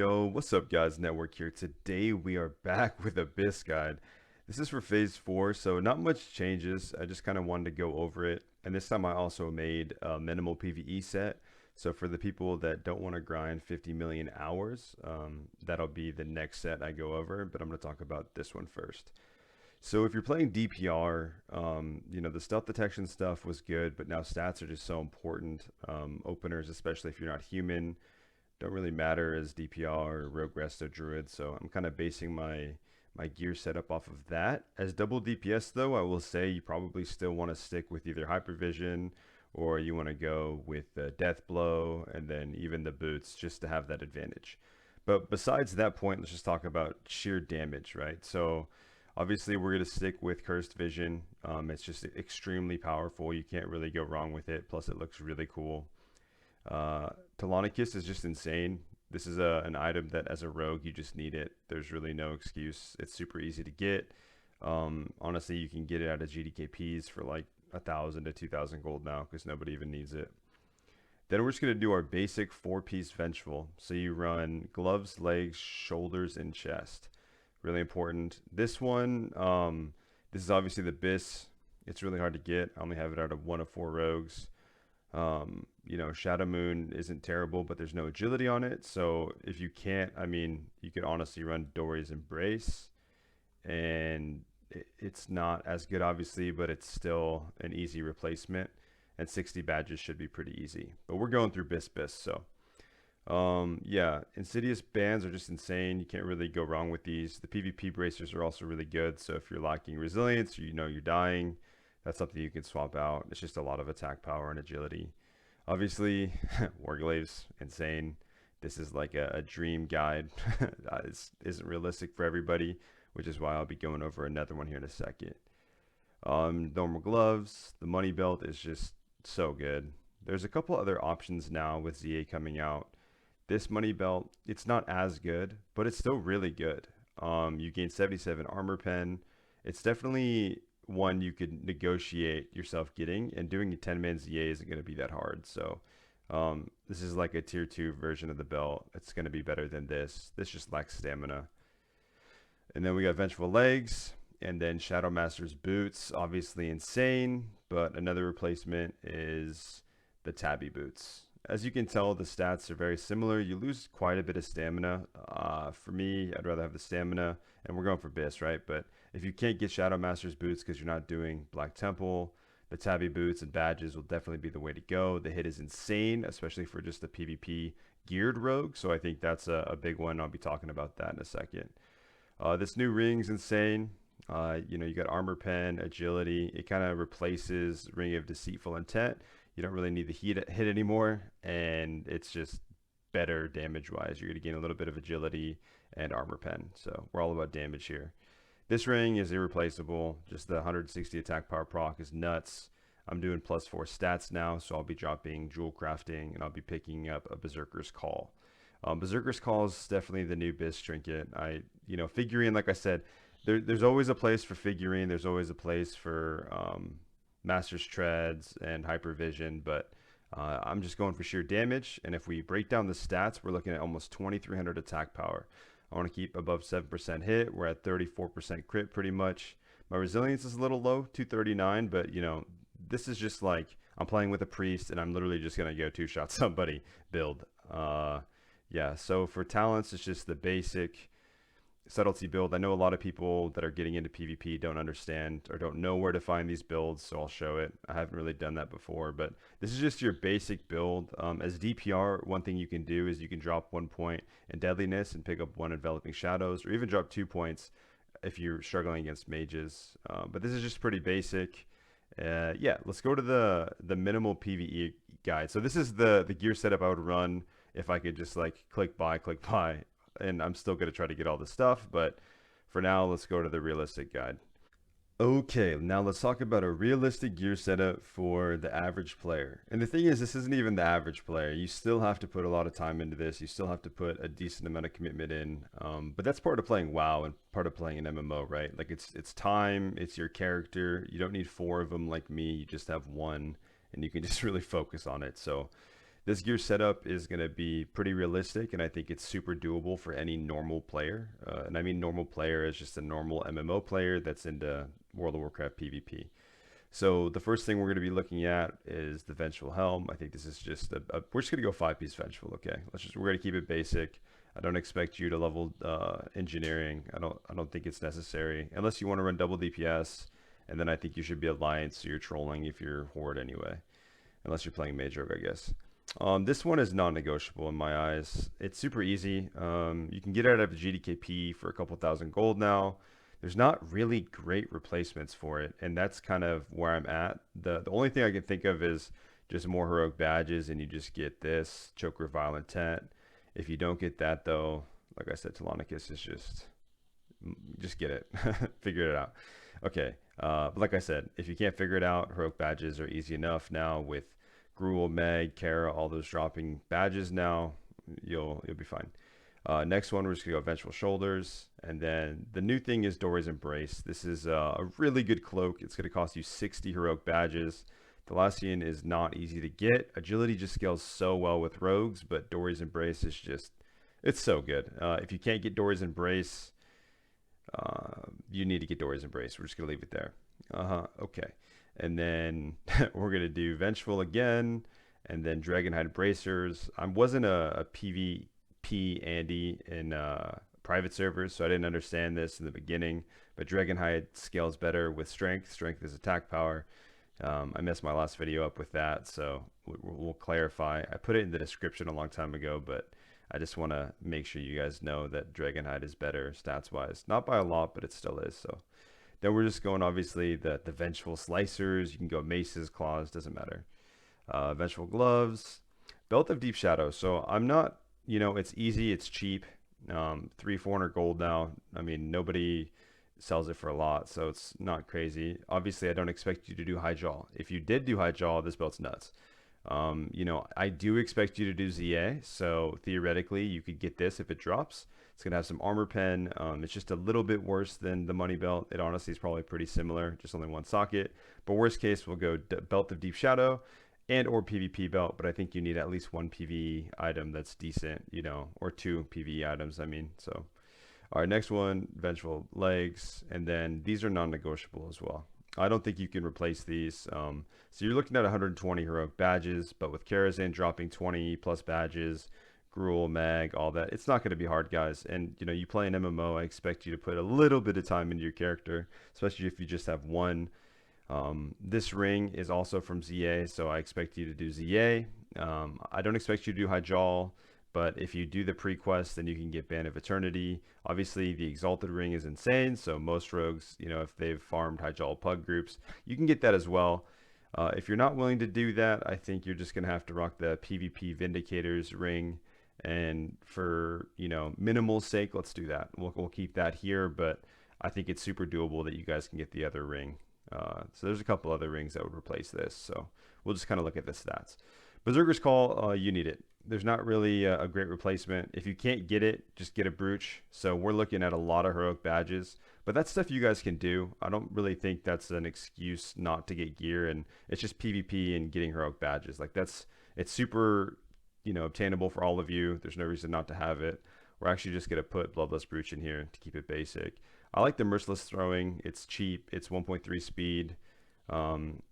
Yo, what's up, guys? Network here. Today we are back with a BIS guide. This is for phase 4, so not much changes. I just kind of wanted to go over it. And this time I also made a minimal PvE set. So for the people that don't want to grind 50 million hours, that'll be the next set I go over. But I'm going to talk about this one first. So if you're playing DPR, the stealth detection stuff was good, but now stats are just so important. Openers, especially if you're not human, don't really matter as DPR or Rogue Resto Druid, so I'm kind of basing my gear setup off of that. As double DPS though, I will say you probably still want to stick with either Hypervision or you want to go with the Death Blow and then even the boots just to have that advantage. But besides that point, let's just talk about sheer damage, right? So obviously we're going to stick with Cursed Vision. It's just extremely powerful. You can't really go wrong with it. Plus it looks really cool. Telonicus is just insane. This is an item that as a rogue you just need it. There's really no excuse. It's super easy to get. Honestly, you can get it out of GDKPs for like 1,000 to 2,000 gold now because nobody even needs it. Then we're just going to do our basic 4-piece Vengeful. So you run gloves, legs, shoulders, and chest. Really important. This one, this is obviously the BIS. It's really hard to get. I only have it out of 1 of 4 rogues. Shadow Moon isn't terrible, but there's no agility on it. So if you can't, you could honestly run Dory's Embrace, and it's not as good, obviously, but it's still an easy replacement. And 60 badges should be pretty easy. But we're going through BIS, so. Yeah, Insidious bands are just insane. You can't really go wrong with these. The PvP bracers are also really good. So if you're lacking resilience, or you're dying, that's something you can swap out. It's just a lot of attack power and agility. Obviously, Warglave's insane. This is like a dream guide. It isn't realistic for everybody, which is why I'll be going over another one here in a second. Normal gloves. The money belt is just so good. There's a couple other options now with ZA coming out. This money belt, it's not as good, but it's still really good. You gain 77 armor pen. It's definitely one you could negotiate yourself getting, and doing a 10-man ZA isn't going to be that hard. So this is like a tier 2 version of the belt. It's going to be better than this. This just lacks stamina. And then we got Vengeful Legs, and then Shadow Master's boots, obviously insane, but another replacement is the Tabby boots. As you can tell, the stats are very similar. You lose quite a bit of stamina. For me, I'd rather have the stamina, and we're going for BIS, right? But if you can't get Shadow Master's boots because you're not doing Black Temple, the Tabby boots and badges will definitely be the way to go. The hit is insane, especially for just the PvP geared rogue. So I think that's a big one. I'll be talking about that in a second. This new ring's insane. You got armor pen, agility. It kind of replaces Ring of Deceitful Intent. You don't really need the hit anymore, and it's just better damage wise. You're going to gain a little bit of agility and armor pen. So we're all about damage here. This ring is irreplaceable. Just the 160 attack power proc is nuts. I'm doing +4 stats now, so I'll be dropping jewel crafting, and I'll be picking up a Berserker's Call. Berserker's Call is definitely the new BIS trinket. Figurine, like I said, there's always a place for figurine. There's always a place for Master's Treads and Hypervision, but I'm just going for sheer damage. And if we break down the stats, we're looking at almost 2,300 attack power. I want to keep above 7% hit. We're at 34% crit pretty much. My resilience is a little low, 239, but this is just like I'm playing with a priest and I'm literally just going to go 2-shot somebody build. Yeah, so for talents, it's just the basic subtlety build. I know a lot of people that are getting into PvP don't understand or don't know where to find these builds, so I'll show it. I haven't really done that before, but this is just your basic build. As DPR, one thing you can do is you can drop 1 point in deadliness and pick up 1 enveloping shadows, or even drop 2 points if you're struggling against mages. But this is just pretty basic. Yeah, let's go to the minimal PvE guide. So this is the gear setup I would run if I could just like click buy, and I'm still going to try to get all the stuff, but for now, let's go to the realistic guide. Okay, now let's talk about a realistic gear setup for the average player. And the thing is, this isn't even the average player. You still have to put a lot of time into this. You still have to put a decent amount of commitment in. But that's part of playing WoW and part of playing an MMO, right? Like it's time, it's your character. You don't need 4 of them like me. You just have 1, and you can just really focus on it. So This gear setup is going to be pretty realistic, and I think it's super doable for any normal player. And I mean normal player as just a normal MMO player that's into World of Warcraft PvP. So the first thing we're going to be looking at is the Vengeful Helm. I think this is just we're just going to go 5-piece Vengeful. Okay, we're going to keep it basic. I don't expect you to level engineering. I don't think it's necessary unless you want to run double DPS. And then I think you should be Alliance, so you're trolling if you're Horde anyway, unless you're playing Mage Rogue, I guess. This one is non-negotiable in my eyes. It's super easy. You can get it out of GDKP for a couple thousand gold now. There's not really great replacements for it, and that's kind of where I'm at. The only thing I can think of is just more heroic badges, and you just get this Choker Vile Intent. If you don't get that though, like I said, Telonicus is just get it, figure it out. Okay, but like I said, if you can't figure it out, heroic badges are easy enough now with Gruul, Meg, Kara, all those dropping badges now. You'll be fine. Next one, we're just gonna go Vengeful Shoulders, and then the new thing is Dory's Embrace. This is a really good cloak. It's gonna cost you 60 heroic badges. Thalassian is not easy to get. Agility just scales so well with rogues, but Dory's Embrace is it's so good. If you can't get Dory's Embrace, you need to get Dory's Embrace. We're just gonna leave it there. Okay. And then we're gonna do Vengeful again, and then Dragonhide Bracers. I wasn't a PvP Andy in private servers, so I didn't understand this in the beginning. But Dragonhide scales better with Strength. Strength is attack power. I messed my last video up with that, so we'll clarify. I put it in the description a long time ago, but I just want to make sure you guys know that Dragonhide is better stats-wise. Not by a lot, but it still is. So then we're just going, obviously, the Vengeful Slicers. You can go Maces, Claws, doesn't matter. Vengeful Gloves. Belt of Deep Shadow. So I'm not, it's easy, it's cheap. 300-400 gold now. I mean, nobody sells it for a lot, so it's not crazy. Obviously, I don't expect you to do High Jaw. If you did do High Jaw, this belt's nuts. I do expect you to do ZA, so theoretically, you could get this if it drops. It's going to have some armor pen. It's just a little bit worse than the money belt. It honestly is probably pretty similar, just only one socket. But worst case, we'll go Belt of Deep Shadow and or PvP belt, but I think you need at least one PvE item that's decent, or two PvE items, I mean, so. All right, next one, Vengeful Legs, and then these are non-negotiable as well. I don't think you can replace these. So you're looking at 120 heroic badges, but with Karazhan dropping 20 plus badges, Gruul, Mag, all that, it's not going to be hard, guys. And you play an MMO, I expect you to put a little bit of time into your character, especially if you just have one. This ring is also from ZA, so I expect you to do ZA. I don't expect you to do Hyjal, but if you do the pre-quest, then you can get Band of Eternity. Obviously, the Exalted Ring is insane, so most rogues, if they've farmed Hyjal Pug groups, you can get that as well. If you're not willing to do that, I think you're just going to have to rock the PvP Vindicators ring. And for, minimal sake, let's do that. We'll keep that here, but I think it's super doable that you guys can get the other ring. So there's a couple other rings that would replace this. So we'll just kind of look at the stats. Berserker's Call, you need it. There's not really a great replacement. If you can't get it, just get a Brooch. So we're looking at a lot of heroic badges, but that's stuff you guys can do. I don't really think that's an excuse not to get gear, and it's just PvP and getting heroic badges. Like it's super, obtainable for all of you. There's no reason not to have it. We're actually just gonna put Bloodlust Brooch in here to keep it basic. I like the Merciless Throwing. It's cheap. It's 1.3 speed.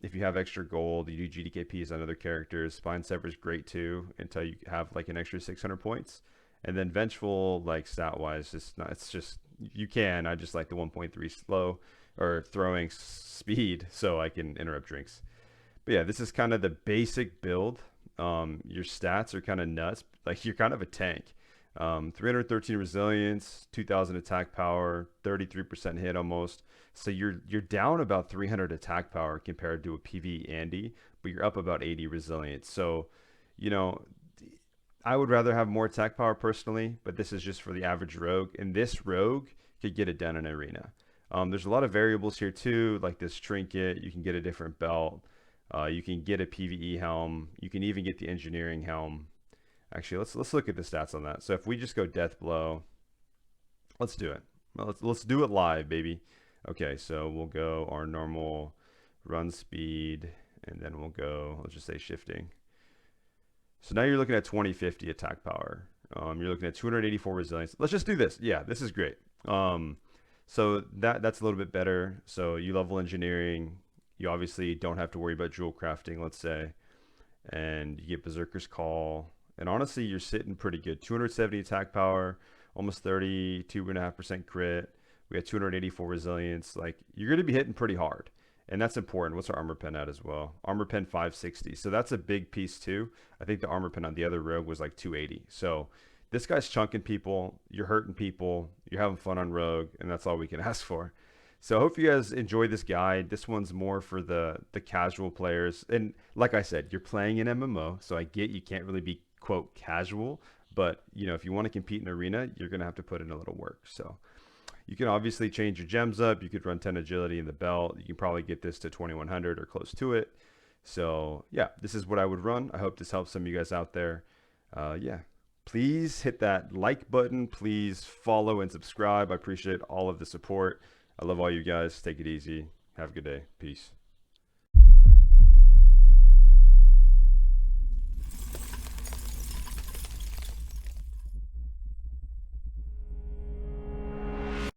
If you have extra gold, you do GDKPs on other characters. Spine Sever is great too until you have like an extra 600 points. And then Vengeful, like stat wise, it's just you can. I just like the 1.3 slow or throwing speed so I can interrupt drinks. But yeah, this is kind of the basic build. Your stats are kind of nuts. Like you're kind of a tank. 313 resilience, 2000 attack power, 33% hit almost. So you're down about 300 attack power compared to a PvE Andy, but you're up about 80 resilience. So, I would rather have more attack power personally, but this is just for the average rogue. And this rogue could get it done in arena. There's a lot of variables here too, like this trinket. You can get a different belt. You can get a PvE helm. You can even get the engineering helm. Actually, let's look at the stats on that. So if we just go Death Blow, let's do it. Well, let's do it live, baby. Okay, so we'll go our normal run speed, and then we'll go, let's just say shifting. So now you're looking at 2050 attack power. You're looking at 284 resilience. Let's just do this. Yeah, this is great. So that's a little bit better. So you level engineering. You obviously don't have to worry about jewel crafting, let's say, and you get Berserker's Call. And honestly, you're sitting pretty good. 270 attack power, almost 32.5% crit. We got 284 resilience. Like, you're going to be hitting pretty hard. And that's important. What's our armor pen at as well? Armor pen 560. So that's a big piece too. I think the armor pen on the other rogue was like 280. So this guy's chunking people. You're hurting people. You're having fun on rogue. And that's all we can ask for. So I hope you guys enjoy this guide. This one's more for the casual players. And like I said, you're playing an MMO. So I get you can't really be, quote, casual. But, you know, if you want to compete in arena, you're going to have to put in a little work. So you can obviously change your gems up. You could run 10 agility in the belt. You can probably get this to 2100 or close to it. So yeah, this is what I would run. I hope this helps some of you guys out there. Yeah, please hit that like button. Please follow and subscribe. I appreciate all of the support. I love all you guys. Take it easy. Have a good day. Peace.